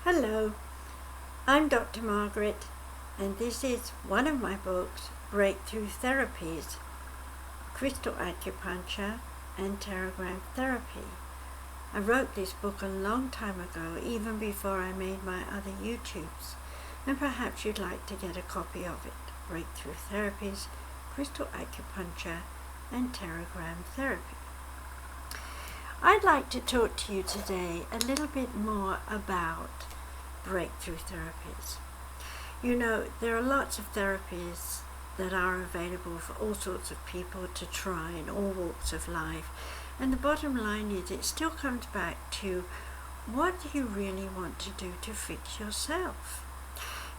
Hello, I'm Dr. Margaret, and this is one of my books, Breakthrough Therapies, Crystal Acupuncture and Teragram Therapy. I wrote this book a long time ago, even before I made my other YouTubes, and perhaps you'd like to get a copy of it. Breakthrough Therapies, Crystal Acupuncture and Teragram Therapy. I'd like to talk to you today a little bit more about breakthrough therapies. You know, there are lots of therapies that are available for all sorts of people to try in all walks of life. And the bottom line is it still comes back to what do you really want to do to fix yourself?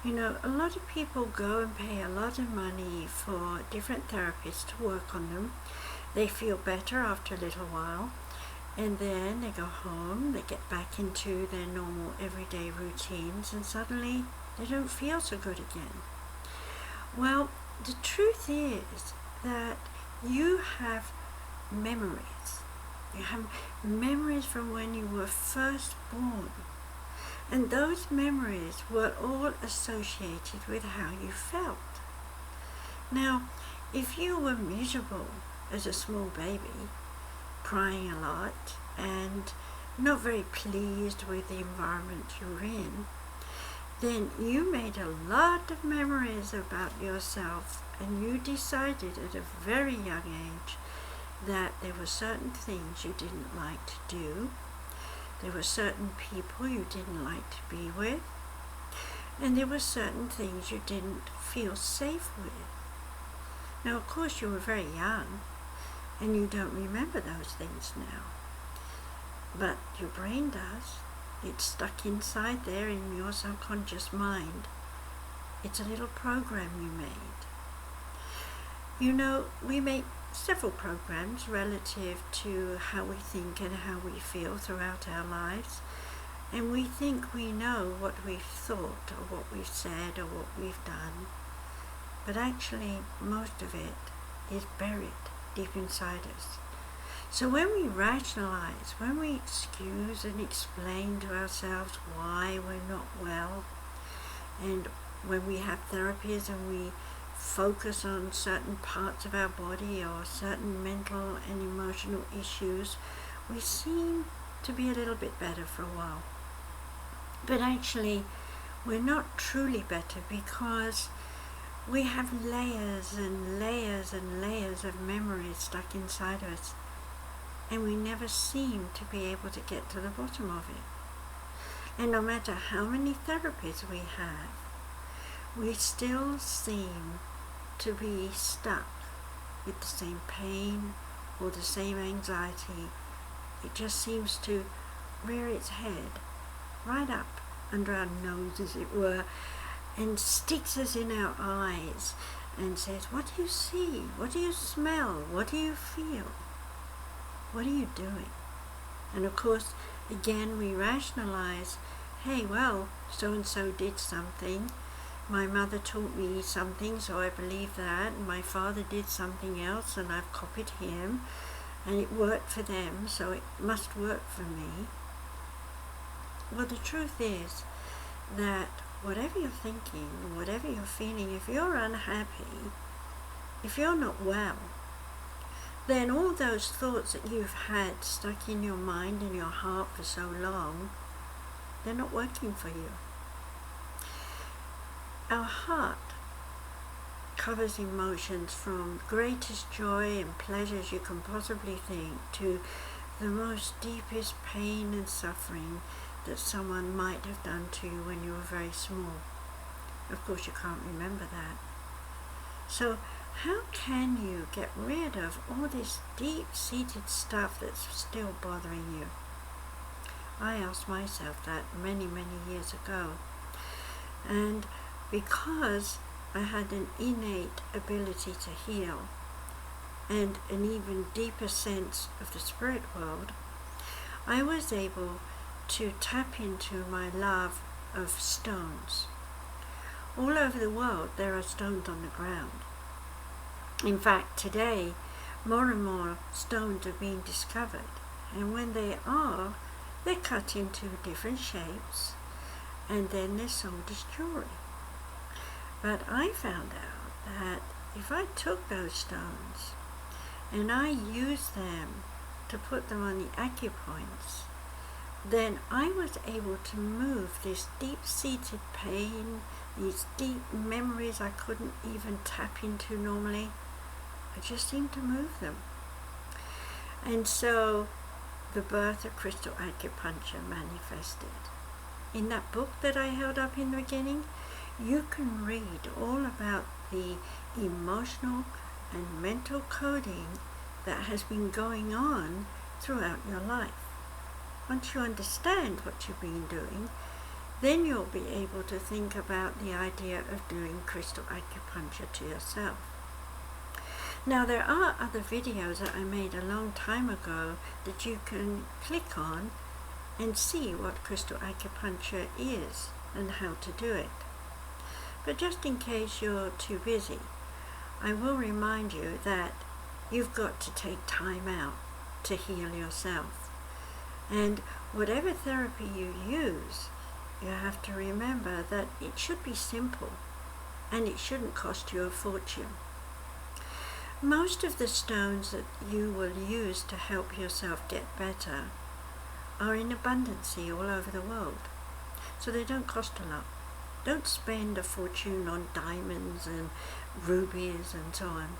You know, a lot of people go and pay a lot of money for different therapists to work on them. They feel better after a little while. And then they go home, they get back into their normal everyday routines, and suddenly they don't feel so good again. Well, the truth is that you have memories. You have memories from when you were first born. And those memories were all associated with how you felt. Now, if you were miserable as a small baby, crying a lot and not very pleased with the environment you're in, then you made a lot of memories about yourself, and you decided at a very young age that there were certain things you didn't like to do, there were certain people you didn't like to be with, and there were certain things you didn't feel safe with. Now, of course, you were very young, and you don't remember those things now. But your brain does. It's stuck inside there in your subconscious mind. It's a little program you made. You know, we make several programs relative to how we think and how we feel throughout our lives. And we think we know what we've thought or what we've said or what we've done. But actually, most of it is buried deep inside us. So when we rationalize, when we excuse and explain to ourselves why we're not well, and when we have therapies and we focus on certain parts of our body or certain mental and emotional issues, we seem to be a little bit better for a while. But actually, we're not truly better because we have layers and layers and layers of memories stuck inside us, and we never seem to be able to get to the bottom of it. And no matter how many therapies we have, we still seem to be stuck with the same pain or the same anxiety. It just seems to rear its head right up under our nose, as it were, and sticks us in our eyes and says, what do you see? What do you smell? What do you feel? What are you doing? And of course, again, we rationalize, hey, well, so-and-so did something. My mother taught me something, so I believe that. And my father did something else, and I've copied him. And it worked for them, so it must work for me. Well, the truth is that whatever you're thinking, whatever you're feeling, if you're unhappy, if you're not well, then all those thoughts that you've had stuck in your mind and your heart for so long, they're not working for you. Our heart covers emotions from greatest joy and pleasures you can possibly think to the most deepest pain and suffering that someone might have done to you when you were very small. Of course, you can't remember that. So how can you get rid of all this deep-seated stuff that's still bothering you? I asked myself that many, many years ago. And because I had an innate ability to heal and an even deeper sense of the spirit world, I was able to tap into my love of stones. All over the world there are stones on the ground. In fact, today more and more stones are being discovered, and when they are, they're cut into different shapes, and then they're sold as jewelry. But I found out that if I took those stones and I used them to put them on the acupoints, then I was able to move this deep-seated pain, these deep memories I couldn't even tap into normally. I just seemed to move them. And so the birth of Crystal Acupuncture manifested. In that book that I held up in the beginning, you can read all about the emotional and mental coding that has been going on throughout your life. Once you understand what you've been doing, then you'll be able to think about the idea of doing crystal acupuncture to yourself. Now, there are other videos that I made a long time ago that you can click on and see what crystal acupuncture is and how to do it. But just in case you're too busy, I will remind you that you've got to take time out to heal yourself. And whatever therapy you use, you have to remember that it should be simple and it shouldn't cost you a fortune. Most of the stones that you will use to help yourself get better are in abundance all over the world, so they don't cost a lot. Don't spend a fortune on diamonds and rubies and so on.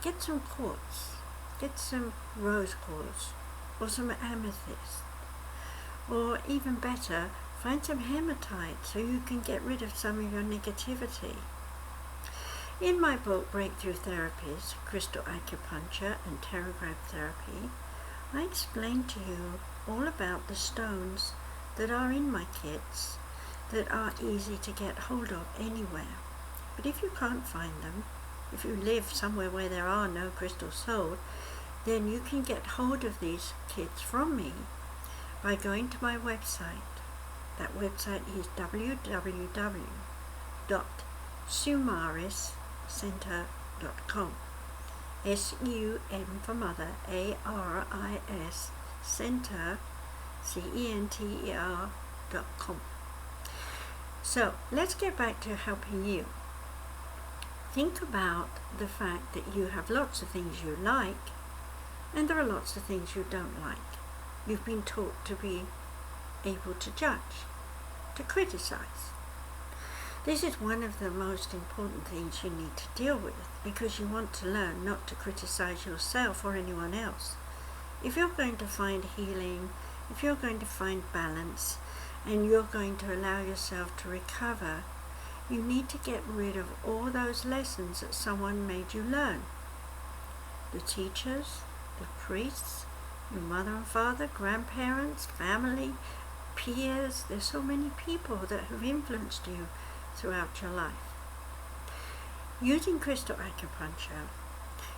Get some quartz, get some rose quartz, or some amethyst, or even better, find some hematite so you can get rid of some of your negativity. In my book, Breakthrough Therapies, Crystal Acupuncture and Teragram Therapy, I explain to you all about the stones that are in my kits that are easy to get hold of anywhere. But if you can't find them, if you live somewhere where there are no crystals sold, then you can get hold of these kits from me by going to my website. That website is www.sumariscenter.com. S-U-M for mother, A-R-I-S, center, C-E-N-T-E-R.com. So let's get back to helping you. Think about the fact that you have lots of things you like, and there are lots of things you don't like. You've been taught to be able to judge, to criticize. This is one of the most important things you need to deal with, because you want to learn not to criticize yourself or anyone else. If you're going to find healing, if you're going to find balance, and you're going to allow yourself to recover, you need to get rid of all those lessons that someone made you learn. The teachers, the priests, your mother and father, grandparents, family, peers. There's so many people that have influenced you throughout your life. Using crystal acupuncture,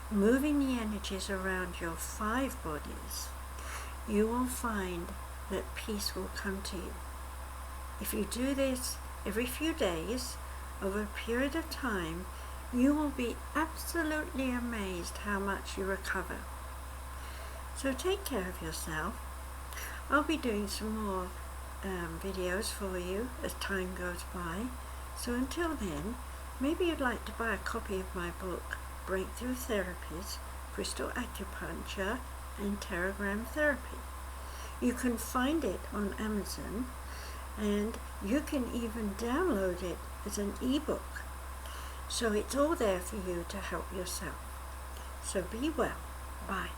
moving the energies around your 5 bodies, you will find that peace will come to you. If you do this every few days, over a period of time, you will be absolutely amazed how much you recover. So take care of yourself. I'll be doing some more videos for you as time goes by. So until then, maybe you'd like to buy a copy of my book, Breakthrough Therapies, Crystal Acupuncture and Teragram Therapy. You can find it on Amazon, and you can even download it as an ebook. So it's all there for you to help yourself. So be well. Bye.